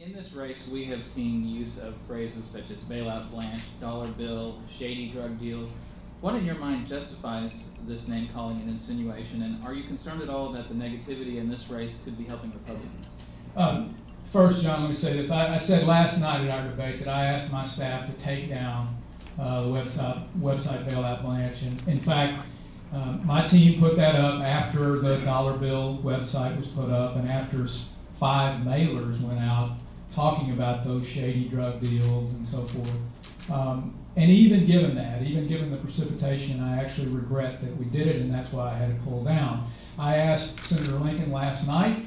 In this race, we have seen use of phrases such as bailout Blanche, dollar bill, shady drug deals. What in your mind justifies this name-calling and insinuation, and are you concerned at all that the negativity in this race could be helping Republicans? First, John, let me say this. I said last night at our debate that I asked my staff to take down the website Bailout Blanche. And in fact, my team put that up after the dollar bill website was put up and after 5 mailers went out talking about those shady drug deals and so forth. And even given that, even given the precipitation, I actually regret that we did it, and that's why I had to pull down. I asked Senator Lincoln last night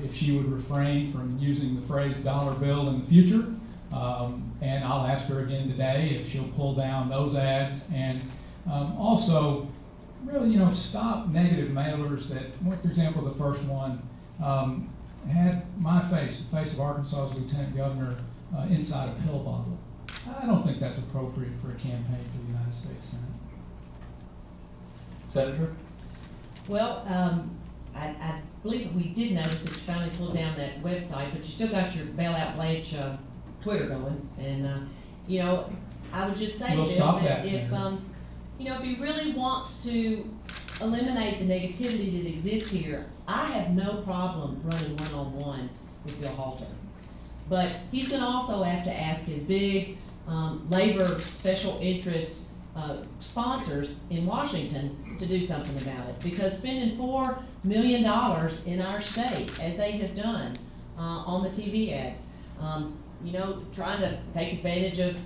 if she would refrain from using the phrase dollar bill in the future, and I'll ask her again today if she'll pull down those ads, and also really, stop negative mailers that, for example, the first one had my face, the face of Arkansas's Lieutenant Governor, inside a pill bottle. I don't think that's appropriate for a campaign for the United States Senate. Senator? Well, I believe we did notice that you finally pulled down that website, but you still got your Bailout Blanche Twitter going. And, I would just say to him that if he really wants to eliminate the negativity that exists here, I have no problem running one-on-one with Bill Halter. But he's going to also have to ask his big labor special interest sponsors in Washington to do something about it, because spending $4 million in our state, as they have done on the TV ads, trying to take advantage of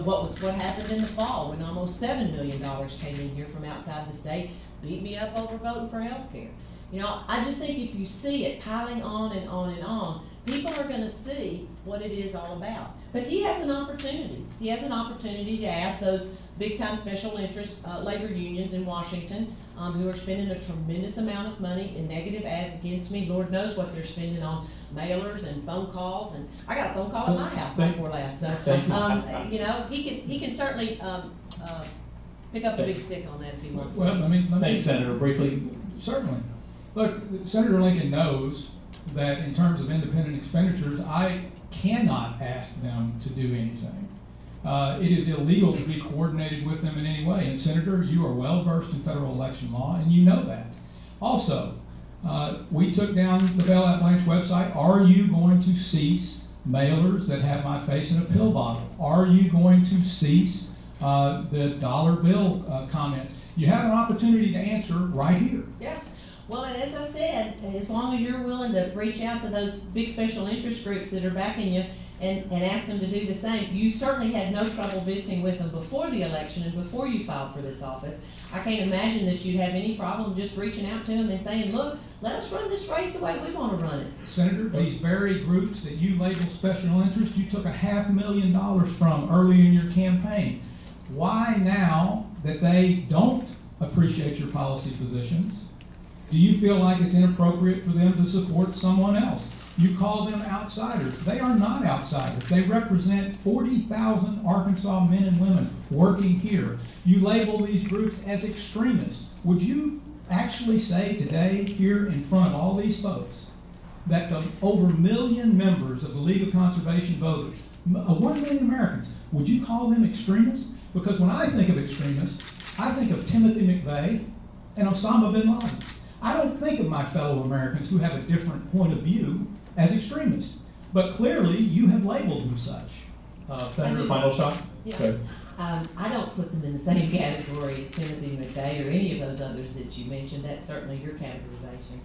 what happened in the fall when almost $7 million came in here from outside the state, beat me up over voting for health care. I just think if you see it piling on and on and on, people are going to see what it is all about. But he has an opportunity. He has an opportunity to ask those big-time special interest labor unions in Washington who are spending a tremendous amount of money in negative ads against me. Lord knows what they're spending on mailers and phone calls. And I got a phone call at my house before last. So, he can certainly pick up a big stick on that if he wants to. Well, Thank you, Senator. Briefly. Certainly. Look, Senator Lincoln knows that in terms of independent expenditures, I cannot ask them to do anything. It is illegal to be coordinated with them in any way. And Senator, you are well versed in federal election law, and you know that. Also, we took down the Bailout Blanche website. Are you going to cease mailers that have my face in a pill bottle? Are you going to cease the dollar bill comments? You have an opportunity to answer right here. Yeah. Well, and as I said, as long as you're willing to reach out to those big special interest groups that are backing you and ask them to do the same, you certainly had no trouble visiting with them before the election and before you filed for this office. I can't imagine that you'd have any problem just reaching out to them and saying, look, let us run this race the way we want to run it. Senator, these very groups that you label special interest, you took $500,000 from early in your campaign. Why now that they don't appreciate your policy positions, do you feel like it's inappropriate for them to support someone else? You call them outsiders. They are not outsiders. They represent 40,000 Arkansas men and women working here. You label these groups as extremists. Would you actually say today here in front of all these folks that the over 1 million members of the League of Conservation Voters, 1 million Americans, would you call them extremists? Because when I think of extremists, I think of Timothy McVeigh and Osama bin Laden. I don't think of my fellow Americans who have a different point of view as extremists. But clearly, you have labeled them such. Senator, final shot? Yeah. Okay. I don't put them in the same category as Timothy McVeigh or any of those others that you mentioned. That's certainly your categorization.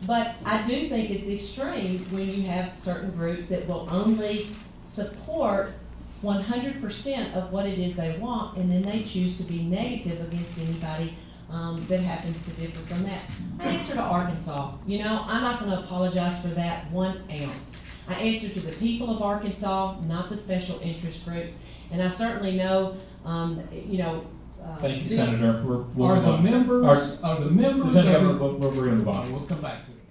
But I do think it's extreme when you have certain groups that will only support 100% of what it is they want, and then they choose to be negative against anybody that happens to differ from that. I answer to Arkansas. I'm not going to apologize for that 1 ounce. I answer to the people of Arkansas, not the special interest groups. And I certainly know, Thank you, Senator. Are the members? We're going to move on. We'll come back to it.